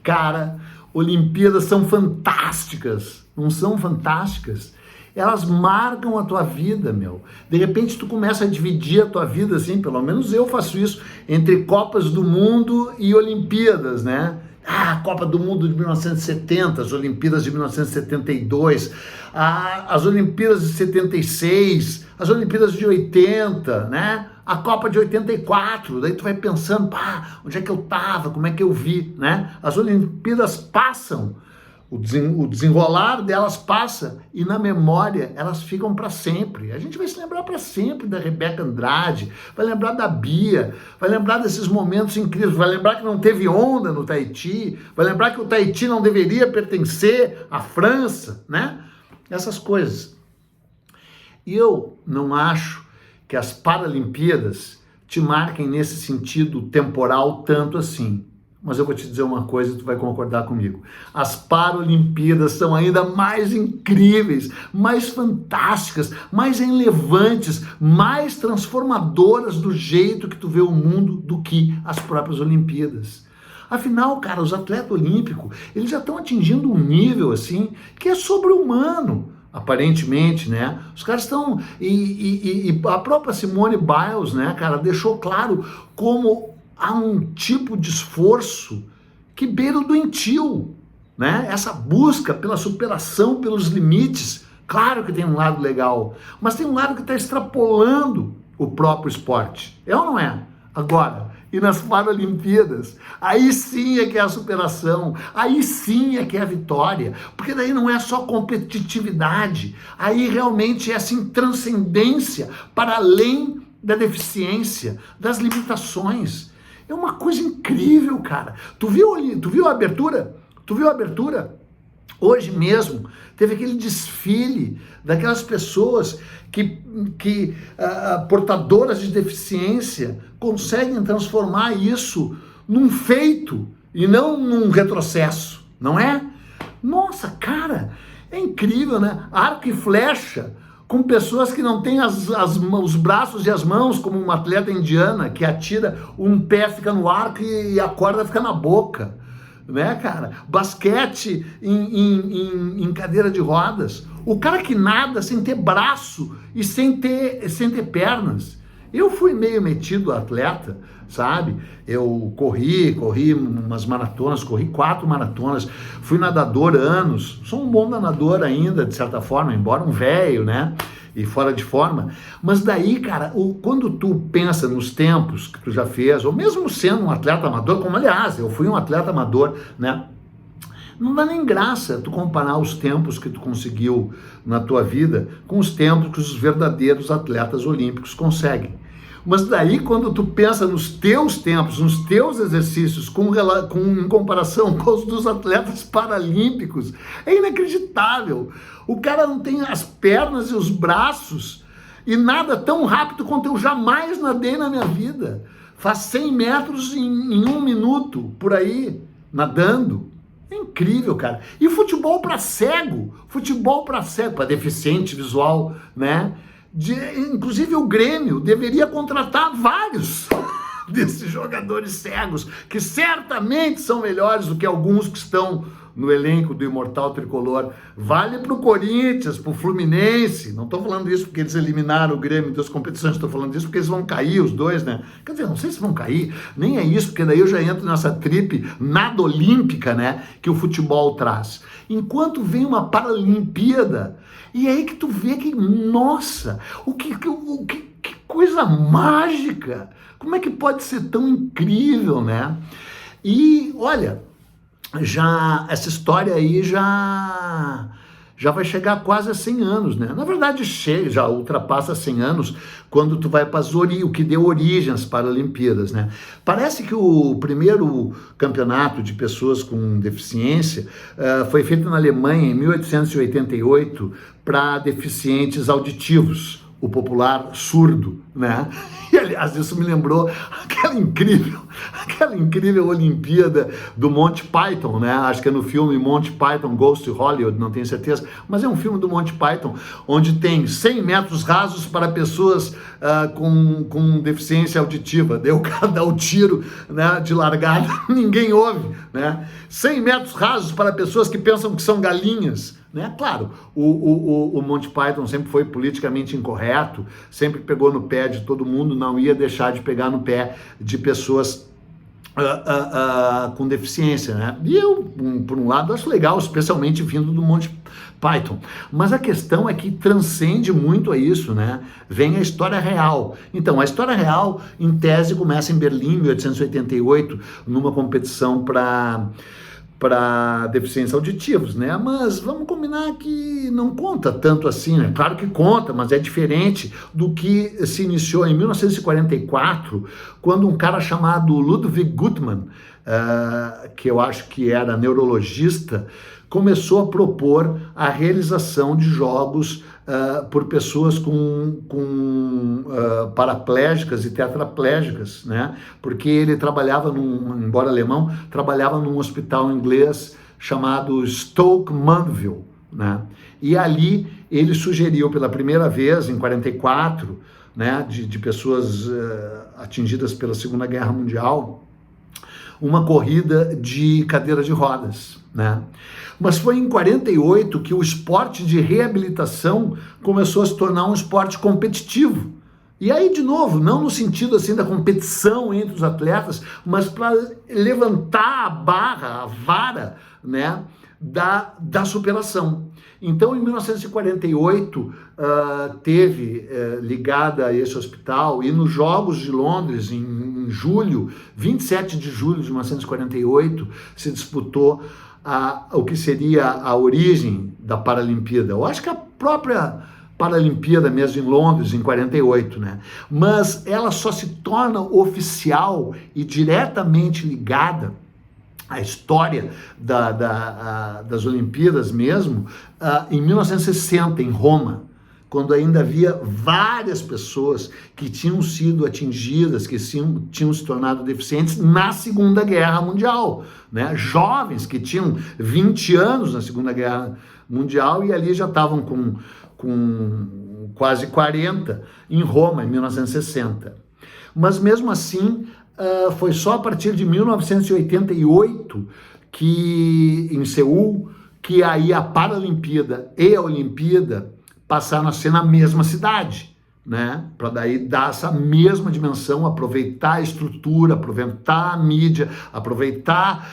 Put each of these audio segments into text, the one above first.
Cara, Olimpíadas são fantásticas, não são fantásticas? Elas marcam a tua vida, meu. De repente tu começa a dividir a tua vida, assim, pelo menos eu faço isso, entre Copas do Mundo e Olimpíadas, né? A Copa do Mundo de 1970, as Olimpíadas de 1972, as Olimpíadas de 76, as Olimpíadas de 80, né? A Copa de 84, daí tu vai pensando, pá, onde é que eu tava, como é que eu vi, né? As Olimpíadas passam, o desenrolar delas passa e na memória elas ficam para sempre. A gente vai se lembrar para sempre da Rebeca Andrade, vai lembrar da Bia, vai lembrar desses momentos incríveis, vai lembrar que não teve onda no Tahiti, vai lembrar que o Tahiti não deveria pertencer à França, né? Essas coisas. E eu não acho que as Paralimpíadas te marquem nesse sentido temporal tanto assim. Mas eu vou te dizer uma coisa e tu vai concordar comigo. As Paralimpíadas são ainda mais incríveis, mais fantásticas, mais relevantes, mais transformadoras do jeito que tu vê o mundo do que as próprias Olimpíadas. Afinal, cara, os atletas olímpicos, eles já estão atingindo um nível assim que é sobre-humano. Aparentemente, né? Os caras estão... E a própria Simone Biles, né, cara, deixou claro como há um tipo de esforço que beira o doentio, né? Essa busca pela superação, pelos limites. Claro que tem um lado legal, mas tem um lado que está extrapolando o próprio esporte. É ou não é? Agora, e nas Paralimpíadas, aí sim é que é a superação, aí sim é que é a vitória, porque daí não é só competitividade, aí realmente é assim transcendência para além da deficiência, das limitações. É uma coisa incrível, cara. Tu viu a abertura? Tu viu a abertura? Hoje mesmo teve aquele desfile daquelas pessoas que portadoras de deficiência conseguem transformar isso num feito e não num retrocesso, não é? Nossa, cara, é incrível, né? Arco e flecha com pessoas que não têm os braços e as mãos, como uma atleta indiana que atira, um pé fica no arco e a corda fica na boca. Né, cara? Basquete em cadeira de rodas. O cara que nada sem ter braço e sem ter pernas. Eu fui meio metido atleta, sabe? Eu corri umas maratonas, corri 4 maratonas, fui nadador anos, sou um bom nadador ainda, de certa forma, embora um velho, né? E fora de forma, mas daí, cara, quando tu pensa nos tempos que tu já fez, ou mesmo sendo um atleta amador, como aliás, eu fui um atleta amador, né? Não dá nem graça tu comparar os tempos que tu conseguiu na tua vida com os tempos que os verdadeiros atletas olímpicos conseguem. Mas daí, quando tu pensa nos teus tempos, nos teus exercícios, em comparação com os dos atletas paralímpicos, é inacreditável. O cara não tem as pernas e os braços e nada tão rápido quanto eu jamais nadei na minha vida. Faz 100 metros em 1 minuto, por aí, nadando. É incrível, cara. E futebol para cego, para deficiente visual, né? Inclusive o Grêmio deveria contratar vários desses jogadores cegos, que certamente são melhores do que alguns que estão no elenco do Imortal Tricolor. Vale para o Corinthians, para o Fluminense. Não estou falando isso porque eles eliminaram o Grêmio das competições, estou falando isso porque eles vão cair os dois, né? Quer dizer, não sei se vão cair, nem é isso, porque daí eu já entro nessa trip nada olímpica, né, que o futebol traz. Enquanto vem uma Paralimpíada, e é aí que tu vê que, nossa, que coisa mágica! Como é que pode ser tão incrível, né? E, olha, essa história aí já vai chegar quase a 100 anos, né? Na verdade, já ultrapassa 100 anos quando tu vai para o que deu origem às Paralimpíadas, né? Parece que o primeiro campeonato de pessoas com deficiência foi feito na Alemanha em 1888 para deficientes auditivos, o popular surdo, né? E, aliás, isso me lembrou aquela incrível Olimpíada do Monty Python, né? Acho que é no filme Monty Python Goes to Hollywood, não tenho certeza, mas é um filme do Monty Python, onde tem 100 metros rasos para pessoas com deficiência auditiva. Daí o cara dá o tiro, né, de largada, ninguém ouve, né? 100 metros rasos para pessoas que pensam que são galinhas, né? Claro, o Monty Python sempre foi politicamente incorreto, sempre pegou no pé de todo mundo, não ia deixar de pegar no pé de pessoas com deficiência, né? E eu, por um lado, acho legal, especialmente vindo do Monty Python. Mas a questão é que transcende muito a isso, né? Vem a história real. Então, a história real, em tese, começa em Berlim, 1888, numa competição para deficientes auditivos, né? Mas vamos combinar que não conta tanto assim, né? Claro que conta, mas é diferente do que se iniciou em 1944, quando um cara chamado Ludwig Guttmann, que eu acho que era neurologista, começou a propor a realização de jogos por pessoas com paraplégicas e tetraplégicas, né? Porque ele trabalhava embora alemão, trabalhava num hospital inglês chamado Stoke Mandeville, né? E ali ele sugeriu pela primeira vez, em 44, né, de pessoas atingidas pela Segunda Guerra Mundial, uma corrida de cadeira de rodas, né? Mas foi em 48 que o esporte de reabilitação começou a se tornar um esporte competitivo. E aí, de novo, não no sentido assim da competição entre os atletas, mas para levantar a barra, a vara, né, da superação. Então, em 1948, teve ligada a esse hospital, e nos Jogos de Londres, em julho, 27 de julho de 1948, se disputou o que seria a origem da Paralimpíada. Eu acho que a própria Paralimpíada mesmo em Londres, em 48, né? Mas ela só se torna oficial e diretamente ligada à história das Olimpíadas mesmo, em 1960, em Roma, quando ainda havia várias pessoas que tinham sido atingidas, que tinham se tornado deficientes na Segunda Guerra Mundial, né? Jovens que tinham 20 anos na Segunda Guerra Mundial e ali já estavam com quase 40 em Roma, em 1960. Mas mesmo assim, foi só a partir de 1988, que, em Seul, que aí a Paralimpíada e a Olimpíada passaram a ser na mesma cidade, né? Para daí dar essa mesma dimensão, aproveitar a estrutura, aproveitar a mídia, aproveitar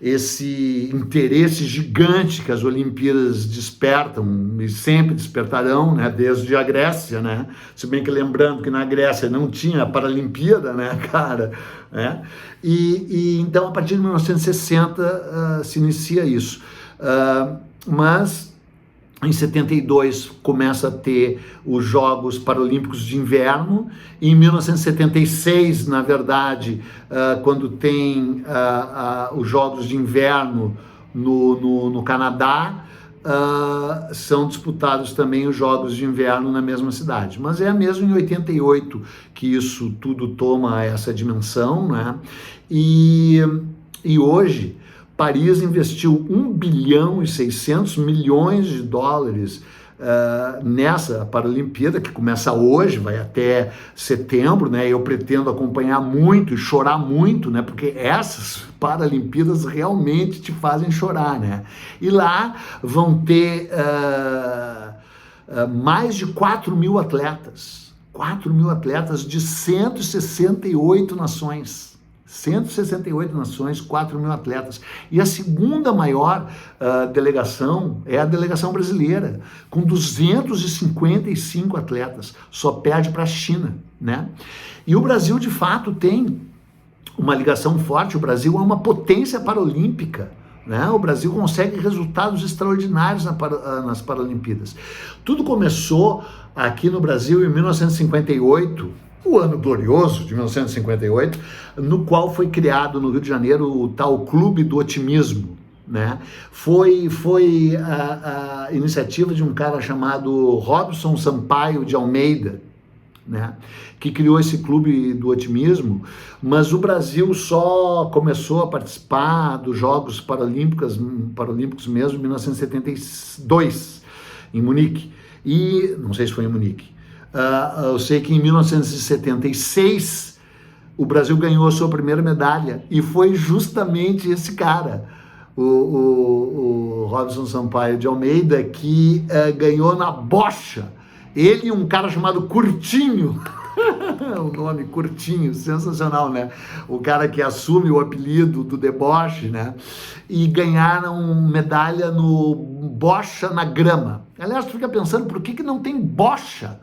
esse interesse gigante que as Olimpíadas despertam e sempre despertarão, né? Desde a Grécia, né? Se bem que lembrando que na Grécia não tinha a Paralimpíada, né, cara? Né? E então, a partir de 1960 se inicia isso. Mas em 72 começa a ter os Jogos Paralímpicos de Inverno. Em 1976, na verdade, quando tem os Jogos de Inverno no Canadá, são disputados também os Jogos de Inverno na mesma cidade. Mas é mesmo em 88 que isso tudo toma essa dimensão, né? E hoje Paris investiu 1 bilhão e 600 milhões de dólares nessa Paralimpíada, que começa hoje, vai até setembro, né? Eu pretendo acompanhar muito e chorar muito, né? Porque essas Paralimpíadas realmente te fazem chorar, né? E lá vão ter mais de 4 mil atletas, 4 mil atletas de 168 nações. 168 nações, 4 mil atletas. E a segunda maior delegação é a delegação brasileira, com 255 atletas. Só perde para a China, né? E o Brasil, de fato, tem uma ligação forte. O Brasil é uma potência paralímpica, né? O Brasil consegue resultados extraordinários nas Paralimpíadas. Tudo começou aqui no Brasil em 1958, o ano glorioso de 1958, no qual foi criado no Rio de Janeiro o tal Clube do Otimismo, né? Foi a iniciativa de um cara chamado Robson Sampaio de Almeida, né, que criou esse clube do otimismo, mas o Brasil só começou a participar dos Jogos Paralímpicos mesmo em 1972, em Munique, e não sei se foi em Munique, eu sei que em 1976 o Brasil ganhou a sua primeira medalha, e foi justamente esse cara, o Robson Sampaio de Almeida, que ganhou na bocha. Ele e um cara chamado Curtinho, o nome Curtinho, sensacional, né? O cara que assume o apelido do deboche, né? E ganharam medalha no bocha na grama. Aliás, tu fica pensando, por que não tem bocha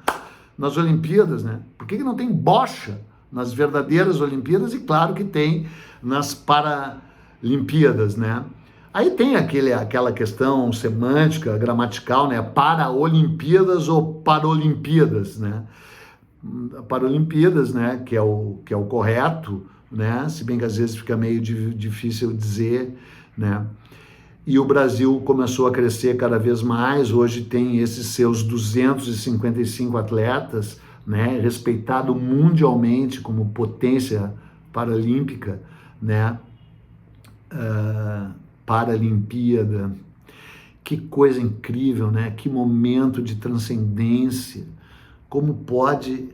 nas Olimpíadas, né? Por que não tem bocha nas verdadeiras Olimpíadas? E claro que tem nas Paralimpíadas, né? Aí tem aquela questão semântica, gramatical, né? Para-Olimpíadas ou Paralimpíadas, né? Paralimpíadas, né? Que é o correto, né? Se bem que às vezes fica meio difícil dizer, né? E o Brasil começou a crescer cada vez mais. Hoje tem esses seus 255 atletas, né? Respeitado mundialmente como potência paralímpica, né? Paralimpíada, que coisa incrível, né? Que momento de transcendência, como pode,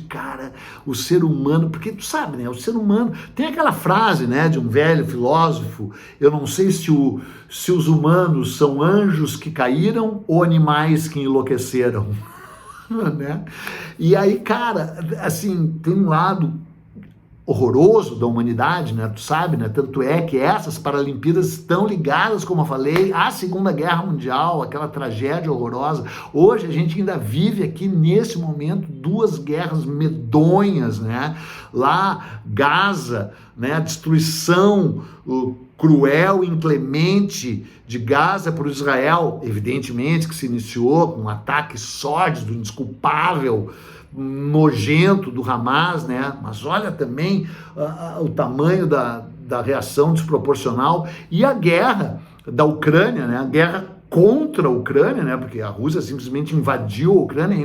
cara, o ser humano, porque tu sabe, né? O ser humano, tem aquela frase, né, de um velho filósofo, eu não sei se os humanos são anjos que caíram ou animais que enlouqueceram, né? E aí, cara, assim, tem um lado horroroso da humanidade, né? Tu sabe, né? Tanto é que essas Paralimpíadas estão ligadas, como eu falei, à Segunda Guerra Mundial, aquela tragédia horrorosa. Hoje a gente ainda vive aqui nesse momento duas guerras medonhas, né? Lá Gaza, né? A destruição cruel e inclemente de Gaza por Israel, evidentemente que se iniciou com um ataque sórdido, indesculpável, nojento do Hamas, né? Mas olha também o tamanho da reação desproporcional, e a guerra da Ucrânia, né? A guerra contra a Ucrânia, né? Porque a Rússia simplesmente invadiu a Ucrânia,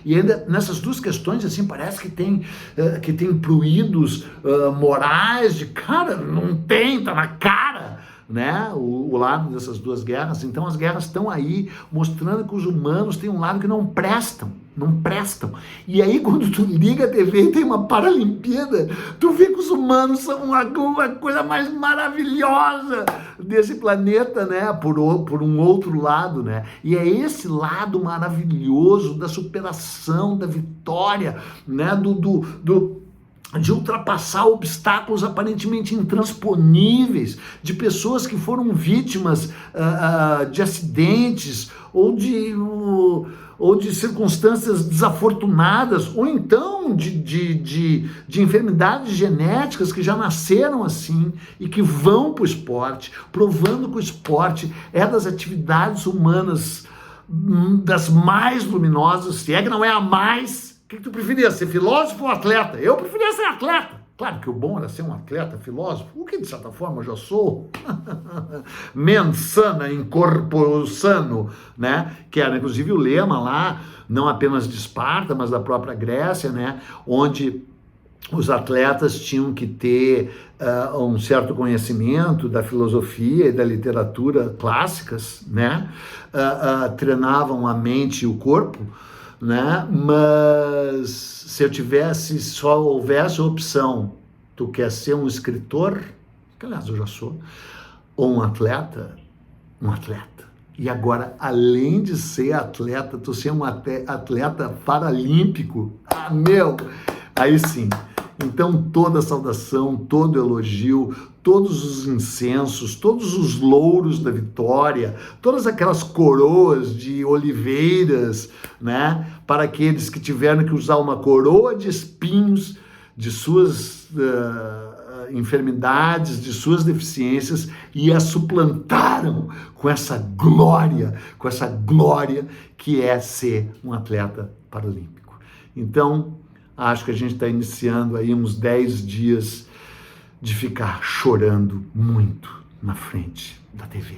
e ainda nessas duas questões, assim, parece que tem pruídos morais de, cara, não tem, tá na cara, né, o lado dessas duas guerras. Então as guerras estão aí mostrando que os humanos têm um lado que não prestam. E aí quando tu liga a TV e tem uma Paralimpíada, tu vê que os humanos são uma coisa mais maravilhosa desse planeta, né, por um outro lado, né, e é esse lado maravilhoso da superação, da vitória, né, de ultrapassar obstáculos aparentemente intransponíveis, de pessoas que foram vítimas de acidentes ou de circunstâncias desafortunadas, ou então de enfermidades genéticas que já nasceram assim e que vão para o esporte, provando que o esporte é das atividades humanas das mais luminosas, se é que não é a mais. O que tu preferia, ser filósofo ou atleta? Eu preferia ser atleta. Claro que o bom era ser um atleta, filósofo, o que de certa forma eu já sou. Mens sana in corpore sano, né? Que era inclusive o lema lá, não apenas de Esparta, mas da própria Grécia, né? Onde os atletas tinham que ter um certo conhecimento da filosofia e da literatura clássicas, né? Treinavam a mente e o corpo, né? Mas se só houvesse a opção, tu quer ser um escritor, que aliás eu já sou, ou um atleta. E agora, além de ser atleta, tu ser um atleta paralímpico, aí sim. Então toda a saudação, todo elogio, todos os incensos, todos os louros da vitória, todas aquelas coroas de oliveiras, né, para aqueles que tiveram que usar uma coroa de espinhos de suas enfermidades, de suas deficiências, e a suplantaram com essa glória que é ser um atleta paralímpico. Então, acho que a gente está iniciando aí uns 10 dias de ficar chorando muito. na frente da TV.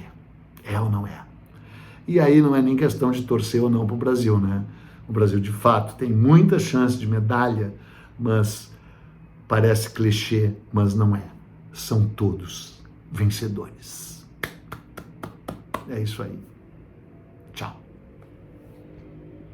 É ou não é? E aí não é nem questão de torcer ou não para o Brasil, né? O Brasil, de fato, tem muita chance de medalha, mas parece clichê, mas não é. São todos vencedores. É isso aí.